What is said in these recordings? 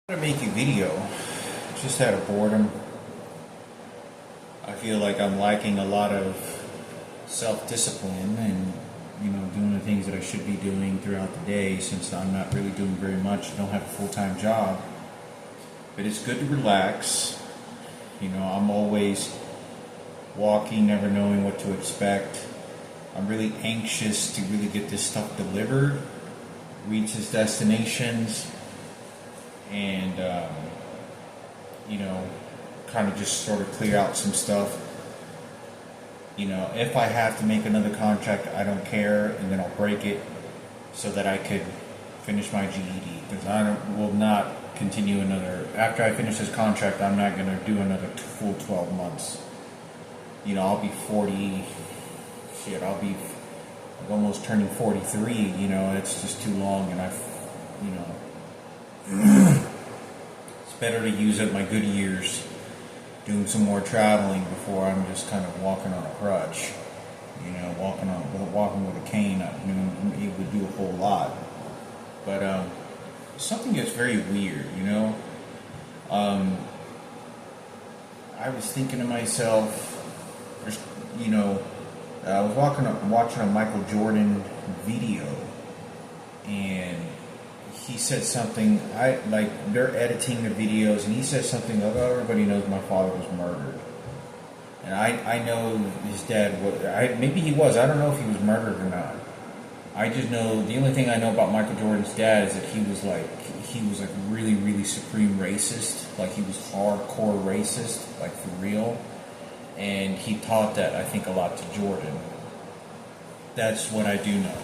To make a video just out of boredom. I feel like I'm lacking a lot of self-discipline and doing the things that I should be doing throughout the day, since I'm not really doing very much. I don't have a full-time job, but it's good to relax. I'm always walking, never knowing what to expect. I'm really anxious to really get this stuff delivered, reach its destinations, and kind of just sort of clear out some stuff. If I have to make another contract, I don't care, and then I'll break it so that I could finish my GED, because will not continue another. After I finish this contract, I'm not going to do another full 12 months. I'll be 40. I'll be almost turning 43. It's just too long, and it's better to use up my good years doing some more traveling before I'm just kind of walking on a crutch. Walking with a cane. I'm able to do a whole lot, but something that's very weird. I was thinking to myself, I was watching a Michael Jordan video, and he said something. They're editing the videos, and he says something like, "Oh, everybody knows my father was murdered," and I know his dad was. Maybe he was. I don't know if he was murdered or not. I just know, the only thing I know about Michael Jordan's dad is that he was really, really supreme racist. Like, he was hardcore racist, like for real, and he taught that, I think, a lot to Jordan. That's what I do know.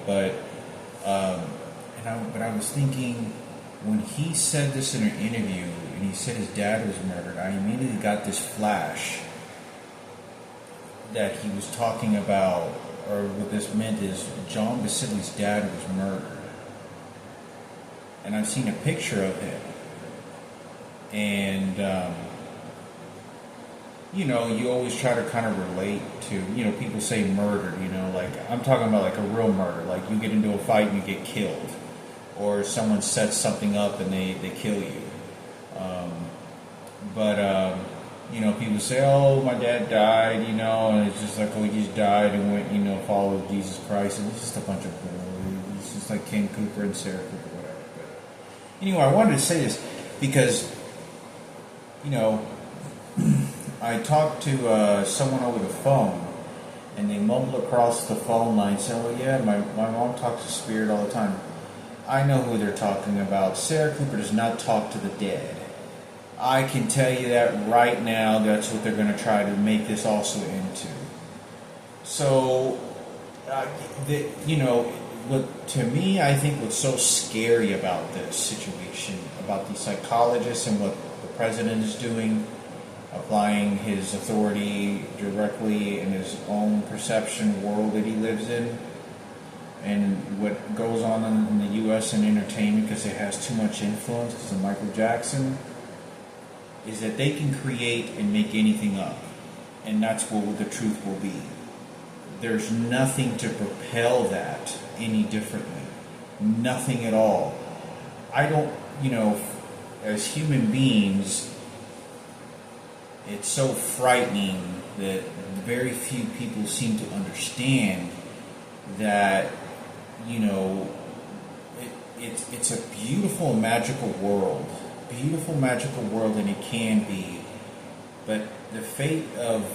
But I was thinking, when he said this in an interview, and he said his dad was murdered, I immediately got this flash that he was talking about, or what this meant is John Basili's dad was murdered. And I've seen a picture of him. And, you always try to kind of relate to, people say murdered, like, I'm talking about like a real murder, like you get into a fight and you get killed, or someone sets something up and they kill you. People say, oh, my dad died, and it's just like, oh, he just died and went, followed Jesus Christ, and it's just a bunch of bull. It's just like Ken Cooper and Sarah Cooper, whatever. But anyway, I wanted to say this because, I talked to someone over the phone, and they mumbled across the phone line, saying, "Oh yeah, my mom talks to spirit all the time." I know who they're talking about. Sarah Cooper does not talk to the dead. I can tell you that right now. That's what they're going to try to make this also into. So, to me, I think what's so scary about this situation, about these psychologists and what the president is doing, applying his authority directly in his own perception world that he lives in, and what goes on in the U.S. in entertainment, because it has too much influence because of Michael Jackson, is that they can create and make anything up, and that's what the truth will be. There's nothing to propel that any differently. Nothing at all. I don't, as human beings, it's so frightening that very few people seem to understand that, it's a beautiful, magical world. Beautiful, magical world, and it can be. But the fate of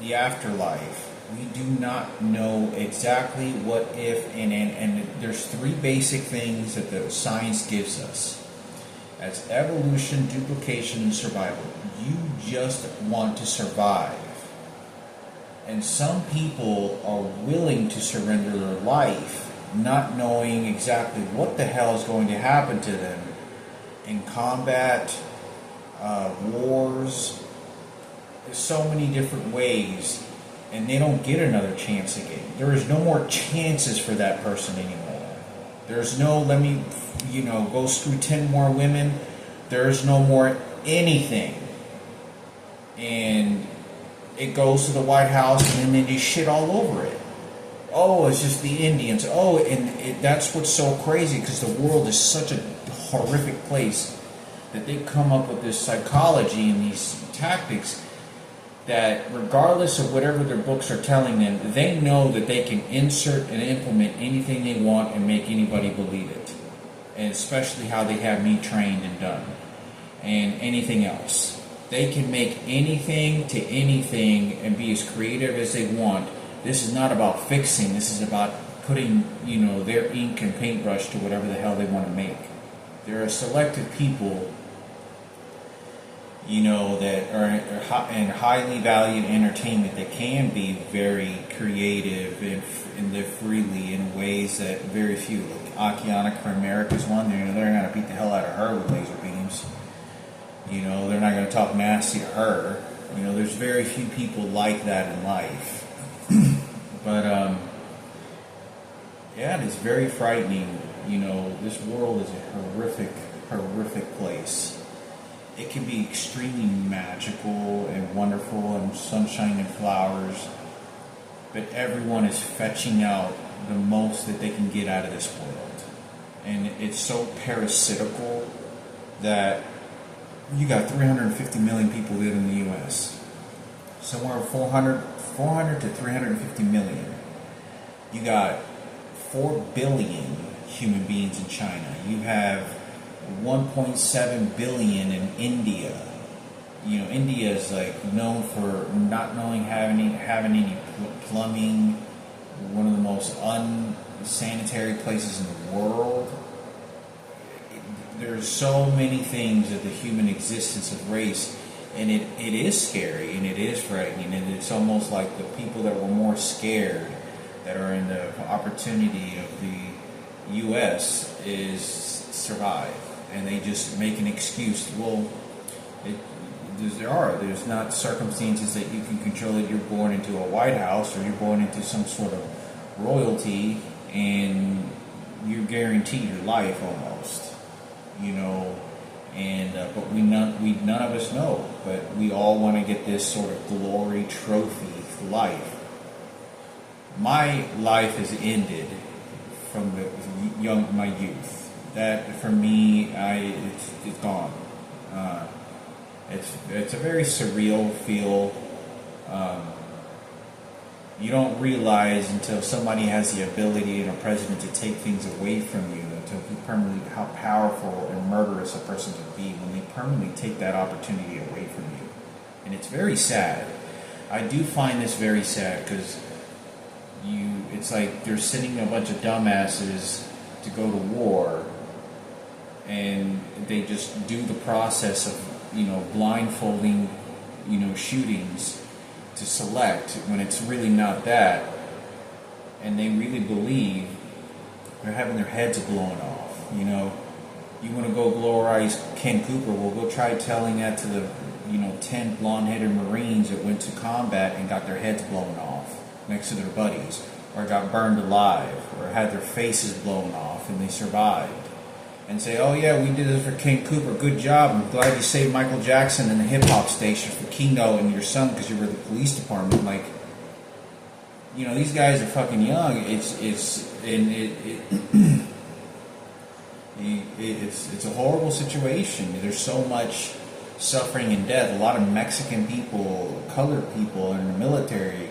the afterlife, we do not know exactly what if, and there's three basic things that the science gives us. As evolution, duplication, and survival. You just want to survive. And some people are willing to surrender their life, not knowing exactly what the hell is going to happen to them in combat, wars. There's so many different ways, and they don't get another chance again. There is no more chances for that person anymore. There's no, go screw 10 more women. There's no more anything. And it goes to the White House, and then they shit all over it. oh, it's just the Indians. Oh, and that's what's so crazy, because the world is such a horrific place that they come up with this psychology and these tactics that regardless of whatever their books are telling them, they know that they can insert and implement anything they want and make anybody believe it. And especially how they have me trained and done. And anything else. They can make anything to anything and be as creative as they want. This is not about fixing. This is about putting, their ink and paintbrush to whatever the hell they want to make. There are selected people, that are in highly valued entertainment that can be very creative and live freely in ways that very few. Like Akiana Krameric is one. They're not going to beat the hell out of her with laser beams. They're not going to talk nasty to her. There's very few people like that in life. But, yeah, it's very frightening. This world is a horrific, horrific place. It can be extremely magical and wonderful and sunshine and flowers, but everyone is fetching out the most that they can get out of this world. And it's so parasitical that you got 350 million people living in the U.S. Somewhere 400 to 350 million. You got 4 billion human beings in China. You have 1.7 billion in India. India is like known for not having any plumbing. One of the most unsanitary places in the world. There's so many things of the human existence of race, and it is scary and it is frightening, and it's almost like the people that were more scared that are in the opportunity of the U.S. is survive. And they just make an excuse. Well, there's not circumstances that you can control that you're born into a White House or you're born into some sort of royalty and you're guaranteed your life almost, and but none of us know, but we all want to get this sort of glory trophy life. My life has ended from my youth. That for me, it's gone. It's a very surreal feel. You don't realize until somebody has the ability and a president to take things away from you, until permanently how powerful and murderous a person can be when they permanently take that opportunity away from you. And it's very sad. I do find this very sad because it's like they're sending a bunch of dumbasses to go to war, and they just do the process of blindfolding shootings to select when it's really not that, and they really believe they're having their heads blown off. You want to go glorize Ken Cooper, well, go try telling that to the 10 blonde-headed Marines that went to combat and got their heads blown off next to their buddies, or got burned alive, or had their faces blown off and they survived. And say, oh yeah, we did this for Ken Cooper, good job, I'm glad you saved Michael Jackson and the hip-hop station for Kino and your son because you were the police department. Like, these guys are fucking young. It's a horrible situation. There's so much suffering and death. A lot of Mexican people, colored people in the military,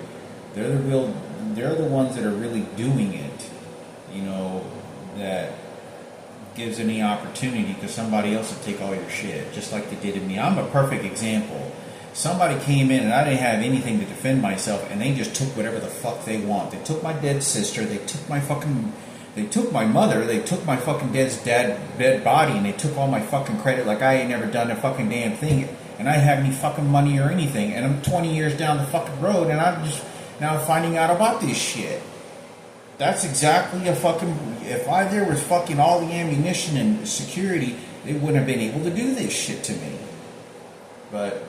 they're the ones that are really doing it. That gives any opportunity because somebody else will take all your shit, just like they did to me. I'm a perfect example. Somebody came in and I didn't have anything to defend myself, and they just took whatever the fuck they want. They took my dead sister, they took my mother, they took my fucking dead body, and they took all my fucking credit like I ain't never done a fucking damn thing, and I didn't have any fucking money or anything, and I'm 20 years down the fucking road, and I'm just now finding out about this shit. That's exactly a fucking... If there was fucking all the ammunition and security, they wouldn't have been able to do this shit to me. But,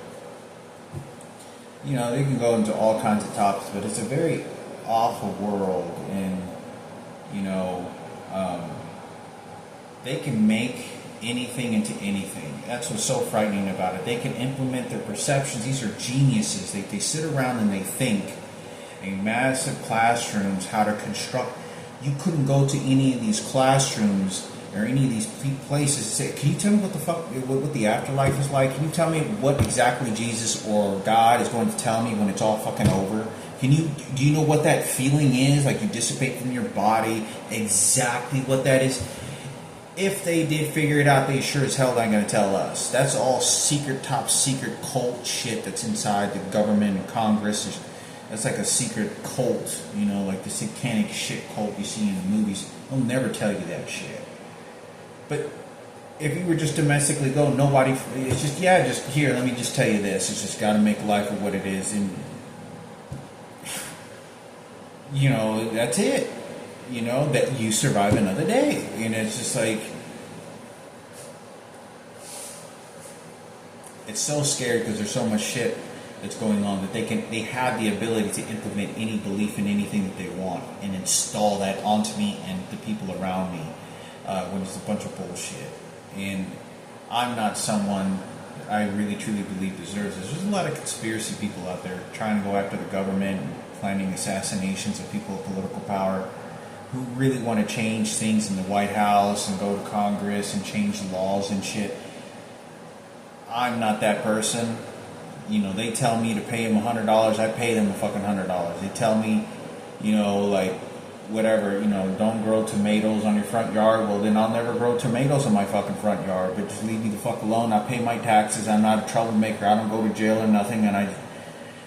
they can go into all kinds of topics, but it's a very awful world, and, they can make anything into anything. That's what's so frightening about it. They can implement their perceptions. These are geniuses. They sit around and they think. a massive classrooms, how to construct. You couldn't go to any of these classrooms or any of these places and say, can you tell me what the fuck, what the afterlife is like? Can you tell me what exactly Jesus or God is going to tell me when it's all fucking over? Do you know what that feeling is? Like you dissipate from your body, exactly what that is? If they did figure it out, they sure as hell ain't gonna tell us. That's all secret, top secret cult shit that's inside the government and Congress. That's like a secret cult, you know, like the satanic shit cult you see in the movies. They'll never tell you that shit. But if you were just domestically go, nobody, it's just, yeah, just here, let me just tell you this. It's just gotta make life of what it is. And, you know, that's it. You know, that you survive another day. And it's just like, it's so scary because there's so much shit that's going on that they have the ability to implement any belief in anything that they want and install that onto me and the people around me when it's a bunch of bullshit. And I'm not someone I really truly believe deserves this. There's a lot of conspiracy people out there trying to go after the government and planning assassinations of people of political power who really want to change things in the White House and go to Congress and change laws and shit. I'm not that person. You know, they tell me to pay them $100, I pay them a fucking $100. They tell me, you know, like, whatever, you know, don't grow tomatoes on your front yard. Well, then I'll never grow tomatoes on my fucking front yard. But just leave me the fuck alone. I pay my taxes. I'm not a troublemaker. I don't go to jail or nothing. And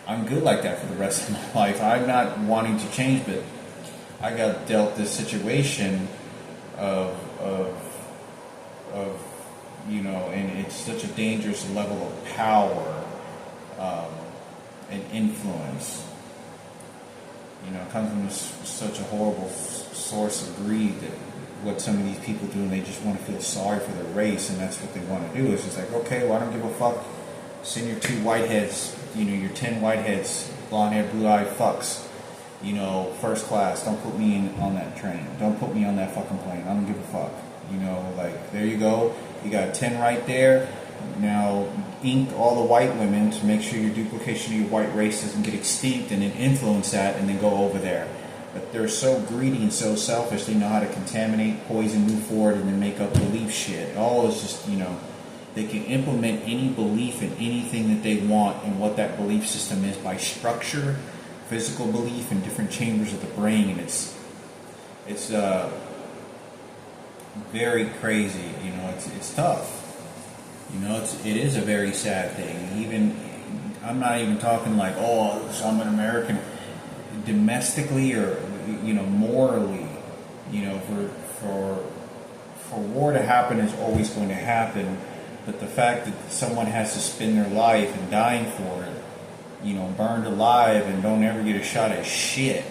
I'm good like that for the rest of my life. I'm not wanting to change, but I got dealt this situation of you know, and it's such a dangerous level of power and influence. You know, it comes from such a horrible source of greed that what some of these people do, and they just want to feel sorry for their race, and that's what they want to do. It's just like, okay, well, I don't give a fuck. Send your 2 whiteheads, you know, your 10 whiteheads, blonde-haired, blue-eyed fucks. You know, first class. Don't put me on that train. Don't put me on that fucking plane. I don't give a fuck. You know, like, there you go. You got 10 right there. Now, ink all the white women to make sure your duplication of your white race doesn't get extinct, and then influence that, and then go over there. But they're so greedy and so selfish, they know how to contaminate, poison, move forward, and then make up belief shit. All is just, you know, they can implement any belief in anything that they want and what that belief system is by structure, physical belief in different chambers of the brain, and it's very crazy. You know, it's tough. You know, it is a very sad thing. Even I'm not even talking like, oh, I'm an American. Domestically or, you know, morally, you know, for war to happen is always going to happen. But the fact that someone has to spend their life and dying for it, you know, burned alive and don't ever get a shot at shit,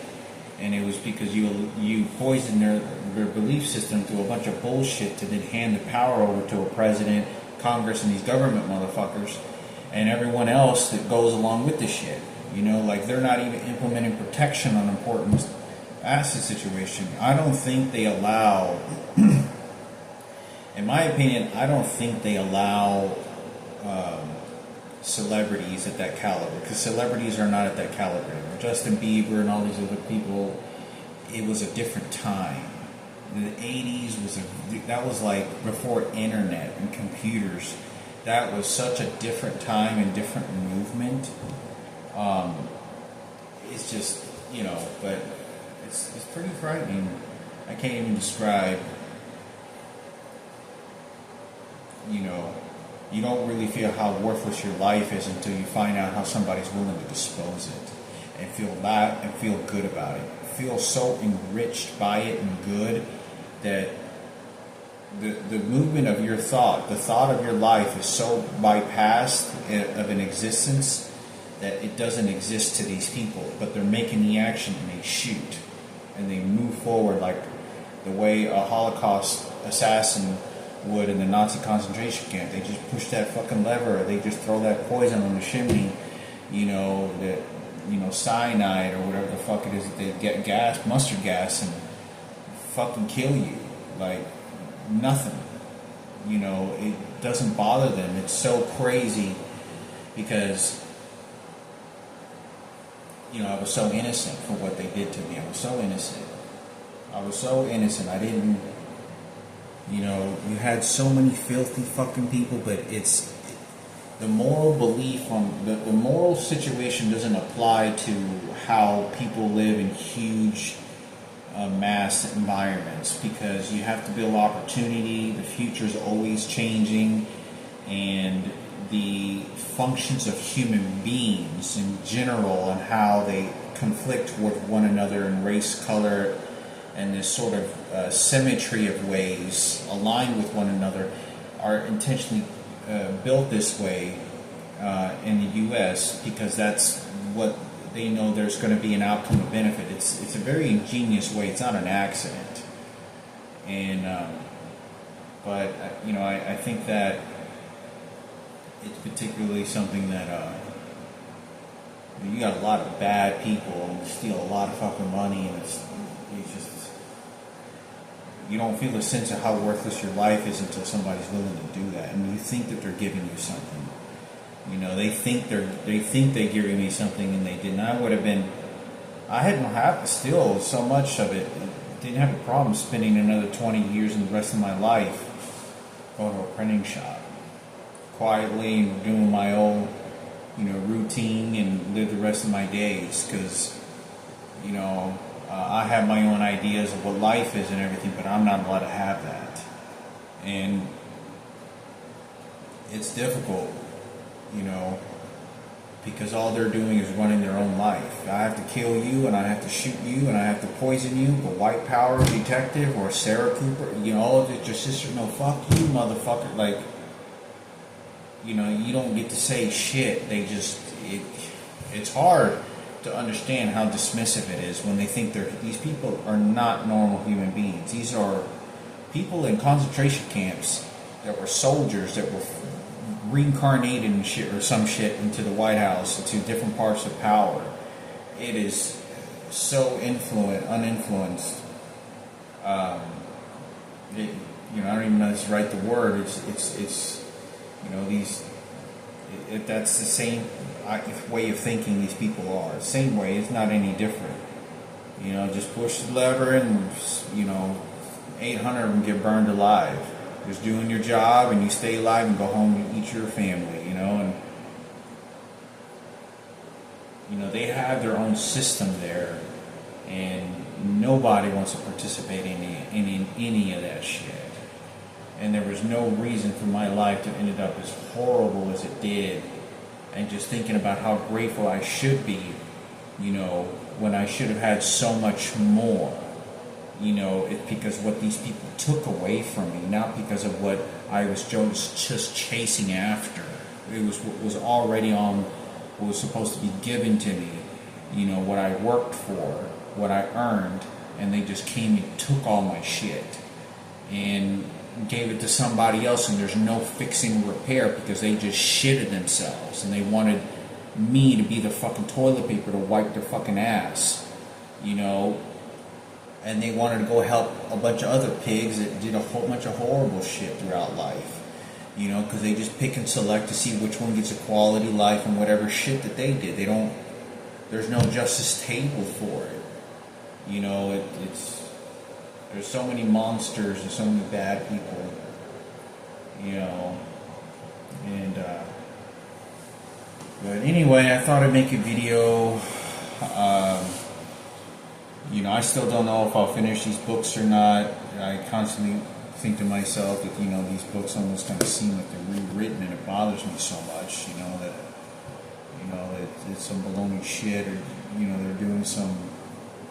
and it was because you poisoned their belief system through a bunch of bullshit to then hand the power over to a president, Congress, and these government motherfuckers, and everyone else that goes along with the shit. You know, like, they're not even implementing protection on important asset situation. I don't think they allow, in my opinion, I don't think they allow celebrities at that caliber, because celebrities are not at that caliber. Justin Bieber and all these other people, it was a different time. The 80s that was like before internet and computers. That was such a different time and different movement. It's just, you know, but it's pretty frightening. I can't even describe, you know, you don't really feel how worthless your life is until you find out how somebody's willing to dispose it and feel bad and feel good about it. Feel so enriched by it and good that the movement of your thought, the thought of your life is so bypassed of an existence that it doesn't exist to these people, but they're making the action and they shoot and they move forward like the way a Holocaust assassin would in the Nazi concentration camp. They just push that fucking lever, or they just throw that poison on the chimney, you know, that, you know, cyanide or whatever the fuck it is that they get gas, mustard gas, and fucking kill you. Like, nothing. You know, it doesn't bother them. It's so crazy because I was so innocent for what they did to me. I was so innocent. I was so innocent. I didn't, you had so many filthy fucking people, but it's the moral belief on the moral situation doesn't apply to how people live in huge mass environments, because you have to build opportunity. The future is always changing, and the functions of human beings in general and how they conflict with one another in race, color, and this sort of symmetry of ways aligned with one another are intentionally built this way in the U.S. because that's what they know there's going to be an outcome of benefit. It's a very ingenious way. It's not an accident. And but I think that it's particularly something that you got a lot of bad people and steal a lot of fucking money, and it's just, you don't feel the sense of how worthless your life is until somebody's willing to do that, and you think that they're giving you something. They think they're giving me something, and they didn't. I hadn't have to steal so much of it. Didn't have a problem spending another 20 years and the rest of my life going to a printing shop quietly and doing my own, routine and live the rest of my days, because, I have my own ideas of what life is and everything, but I'm not allowed to have that. And it's difficult, because all they're doing is running their own life. I have to kill you, and I have to shoot you, and I have to poison you, but white power detective or Sarah Cooper, it's your sister. No, fuck you, motherfucker. Like, you don't get to say shit. It's hard to understand how dismissive it is when they think these people are not normal human beings. These are people in concentration camps that were soldiers that were reincarnated and shit or some shit into the White House, into different parts of power. It is so uninfluenced. I don't even know if it's right the word. It's that's the same way of thinking these people are. The same way, it's not any different. Just push the lever and 800 of them get burned alive. Just doing your job, and you stay alive and go home and eat your family, and they have their own system there, and nobody wants to participate in any of that shit. And there was no reason for my life to end up as horrible as it did, and just thinking about how grateful I should be, when I should have had so much more. It's because what these people took away from me, not because of what I was just chasing after. It was what was already on, what was supposed to be given to me, what I worked for, what I earned, and they just came and took all my shit and gave it to somebody else, and there's no fixing repair because they just shitted themselves, and they wanted me to be the fucking toilet paper to wipe their fucking ass, and they wanted to go help a bunch of other pigs that did a whole bunch of horrible shit throughout life, because they just pick and select to see which one gets a quality life and whatever shit that they did. There's no justice table for it. There's so many monsters and so many bad people, and but anyway, I thought I'd make a video. I still don't know if I'll finish these books or not. I constantly think to myself that, these books almost kind of seem like they're rewritten, and it bothers me so much, that, it's some baloney shit, or, they're doing some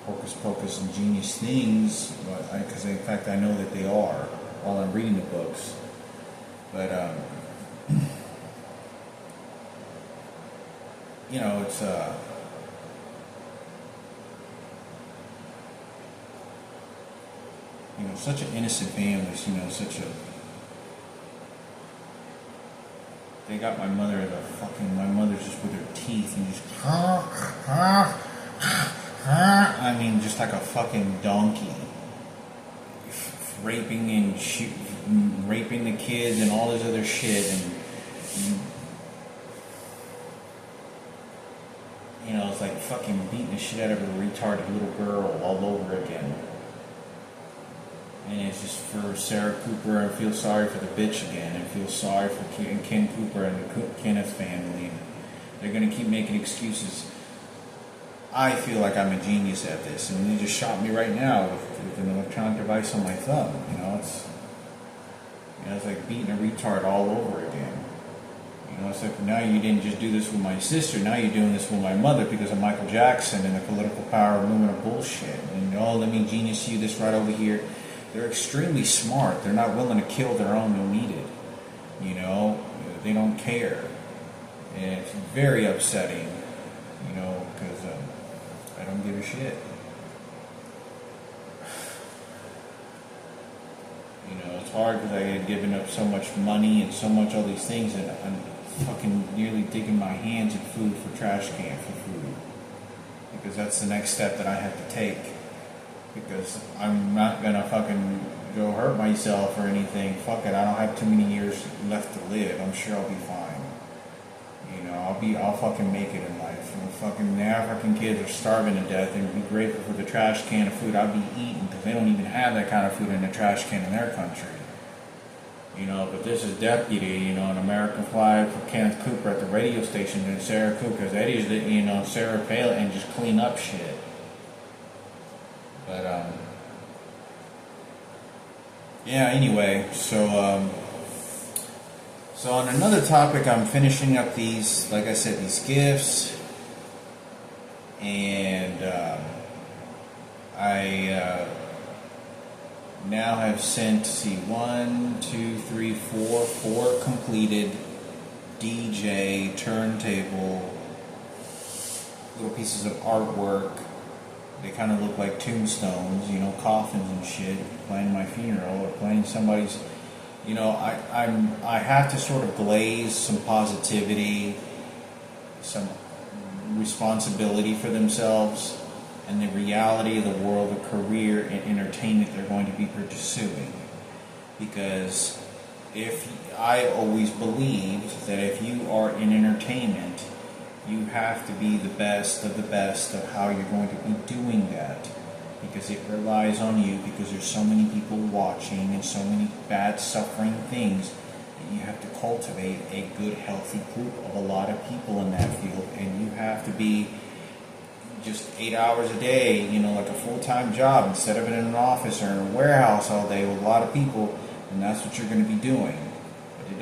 hocus pocus ingenious things, because in fact I know that they are while I'm reading the books. But, it's, such an innocent family, they got my mother my mother's just with her teeth and just, just like a fucking donkey, raping and raping the kids and all this other shit, and it's like fucking beating the shit out of a retarded little girl all over again. And it's just for Sarah Cooper, and feel sorry for the bitch again, and feel sorry for Ken Cooper and the Kenneth family. They're gonna keep making excuses. I feel like I'm a genius at this, and they just shot me right now with an electronic device on my thumb. It's like beating a retard all over again. It's like, now you didn't just do this with my sister, now you're doing this with my mother because of Michael Jackson and the political power movement of bullshit. And let me genius you this right over here. They're extremely smart. They're not willing to kill their own when needed. They don't care. And it's very upsetting, because I don't give a shit. It's hard because I had given up so much money and so much all these things, and I'm fucking nearly digging my hands in food for trash can for food. Because that's the next step that I have to take. Because I'm not gonna fucking go hurt myself or anything. Fuck it, I don't have too many years left to live. I'm sure I'll be fine. I'll fucking make it in life. The African kids are starving to death, and be grateful for the trash can of food I'll be eating, because they don't even have that kind of food in the trash can in their country. But this is deputy, an American flag for Kenneth Cooper at the radio station, and Sarah Cooper's Eddie's, Sarah Palin, and just clean up shit. But, anyway, so on another topic, I'm finishing up these, like I said, these gifts, and I now have sent, four completed DJ, turntable, little pieces of artwork. They kind of look like tombstones, coffins and shit, playing my funeral or playing somebody's. I have to sort of glaze some positivity, some responsibility for themselves, and the reality of the world, the career and entertainment they're going to be pursuing. Because I always believed that if you are in entertainment, you have to be the best of how you're going to be doing that. Because it relies on you, because there's so many people watching and so many bad suffering things, that you have to cultivate a good, healthy group of a lot of people in that field, and you have to be just 8 hours a day, like a full-time job, instead of in an office or in a warehouse all day with a lot of people, and that's what you're going to be doing. But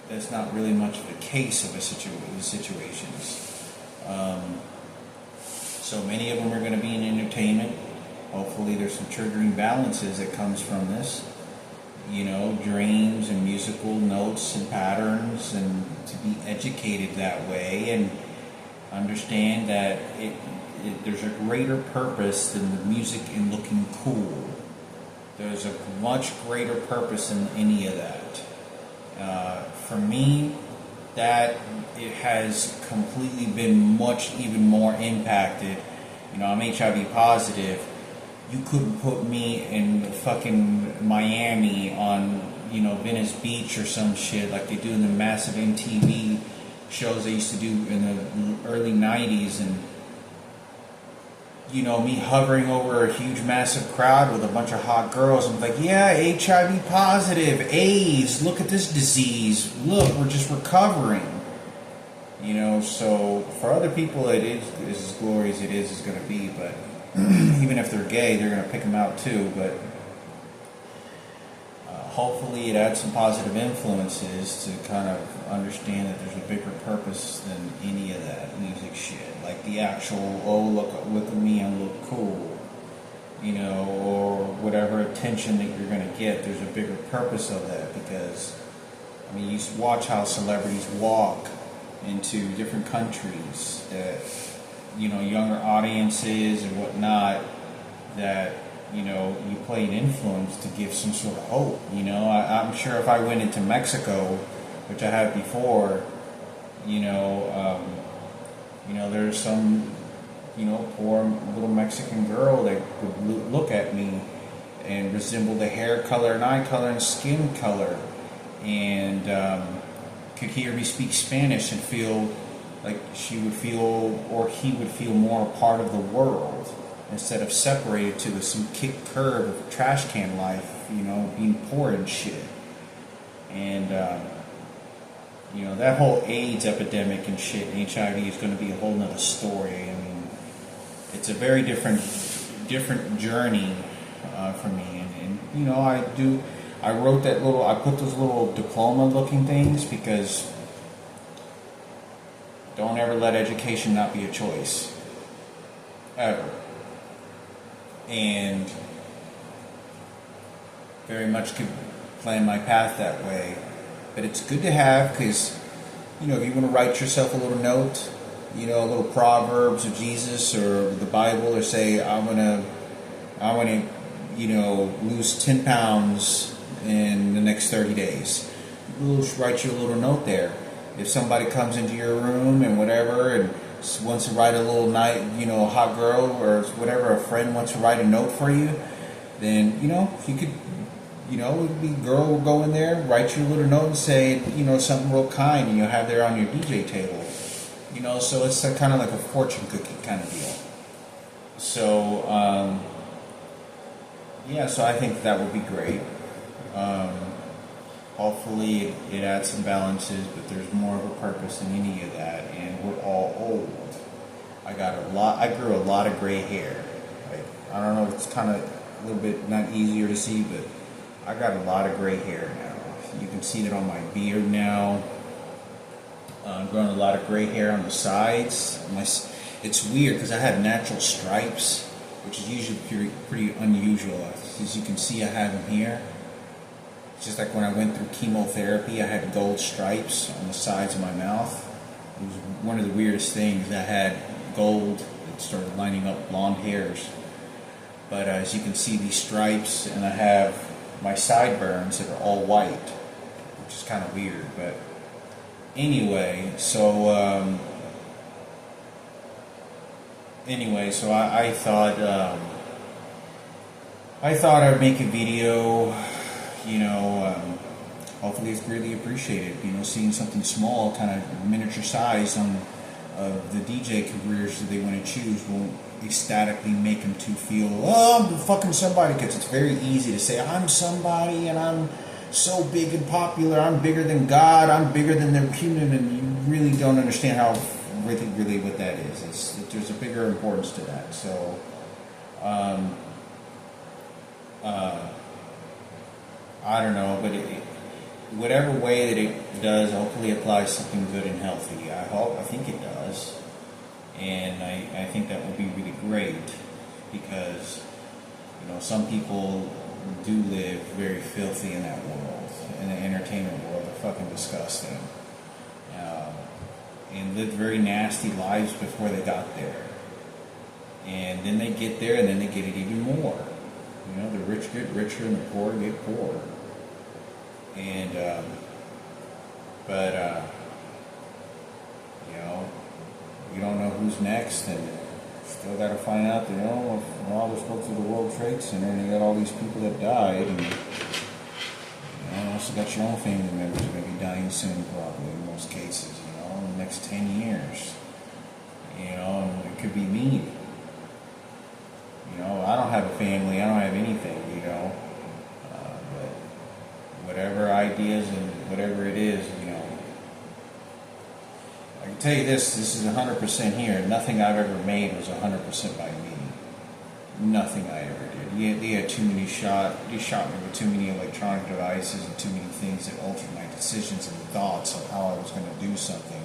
that's not really much of the case of the situations. So many of them are going to be in entertainment. Hopefully there's some triggering balances that comes from this. Dreams and musical notes and patterns, and to be educated that way and understand that there's a greater purpose than the music and looking cool. There's a much greater purpose than any of that. For me, that it has completely been much even more impacted. I'm HIV positive. You couldn't put me in fucking Miami on, Venice Beach or some shit like they do in the massive MTV shows they used to do in the early 90s, and me hovering over a huge massive crowd with a bunch of hot girls and like, yeah, HIV positive, AIDS, look at this disease, look, we're just recovering. So for other people it is as glorious as it is going to be, but even if they're gay, they're going to pick them out too. But hopefully it adds some positive influences to kind of understand that there's a bigger purpose than any of that music shit. Like the actual, look at me, I look cool, or whatever attention that you're going to get. There's a bigger purpose of that, because you watch how celebrities walk into different countries that, younger audiences and whatnot, that, you play an influence to give some sort of hope. I'm sure if I went into Mexico, which I have before, there's some, poor little Mexican girl that would look at me and resemble the hair color and eye color and skin color, and could hear me speak Spanish and feel like she would feel, or he would feel more a part of the world instead of separated to some kick curve of trash can life, being poor and shit. And, that whole AIDS epidemic and shit, and HIV is going to be a whole nother story. I mean, it's a very different journey for me. And I put those little diploma looking things because don't ever let education not be a choice. Ever. And very much could plan my path that way. But it's good to have because, if you want to write yourself a little note, a little Proverbs of Jesus or the Bible, or say, I want to, lose 10 pounds in the next 30 days. Just write you a little note there. If somebody comes into your room and whatever and wants to write a little night, a hot girl or whatever, a friend wants to write a note for you, then, you could, the girl will go in there, write you a little note and say, something real kind, and you'll have there on your DJ table. So it's kind of like a fortune cookie kind of deal. So, so I think that would be great. Hopefully it adds some balances, but there's more of a purpose than any of that, and we're all old. I grew a lot of gray hair. I don't know, it's kind of a little bit not easier to see, but I got a lot of gray hair now. You can see that on my beard now. I'm growing a lot of gray hair on the sides. It's weird because I had natural stripes, which is usually pretty unusual. As you can see, I have them here. It's just like when I went through chemotherapy, I had gold stripes on the sides of my mouth. It was one of the weirdest things. I had gold that started lining up blonde hairs. But as you can see, these stripes, and I have my sideburns that are all white, which is kind of weird. But anyway, so I thought I'd make a video. Hopefully it's greatly appreciated. Seeing something small, kind of miniature size of the DJ careers that they want to choose won't ecstatically make them to feel, I'm fucking somebody, because it's very easy to say, I'm somebody and I'm so big and popular, I'm bigger than God, I'm bigger than the human, and you really don't understand how really what that is. There's a bigger importance to that. So, I don't know, but whatever way that it does, hopefully applies something good and healthy. I think it does. And I think that would be really great because, some people do live very filthy in that world, in the entertainment world. They're fucking disgusting. And lived very nasty lives before they got there. And then they get there and then they get it even more. The rich get richer and the poor get poorer. And, you don't know who's next, and still got to find out that, all this folks to the World Trade Center, and you got all these people that died, and you also got your own family members who are going to be dying soon, probably, in most cases, in the next 10 years. And it could be me. I don't have a family, I don't have anything, but whatever ideas and whatever it is, I can tell you this is 100% here. Nothing I've ever made was 100% by me. Nothing I ever did. They had too many shot me with too many electronic devices and too many things that altered my decisions and thoughts of how I was going to do something.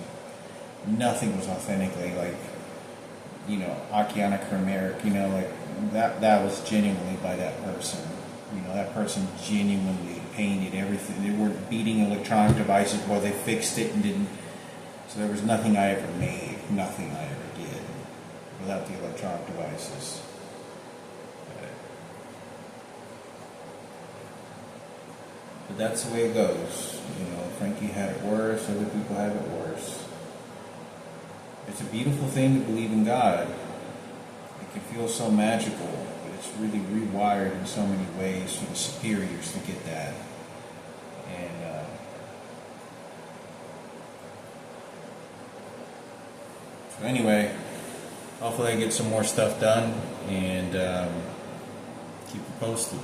Nothing was authentically Akiana Kramerek, that was genuinely by that person. That person genuinely painted everything. They weren't beating electronic devices while they fixed it and didn't. So there was nothing I ever made, nothing I ever did without the electronic devices. But that's the way it goes. Frankie had it worse, other people have it worse. It's a beautiful thing to believe in God. It can feel so magical, but it's really rewired in so many ways for the superiors to get that. And So anyway, hopefully I get some more stuff done and keep you posted.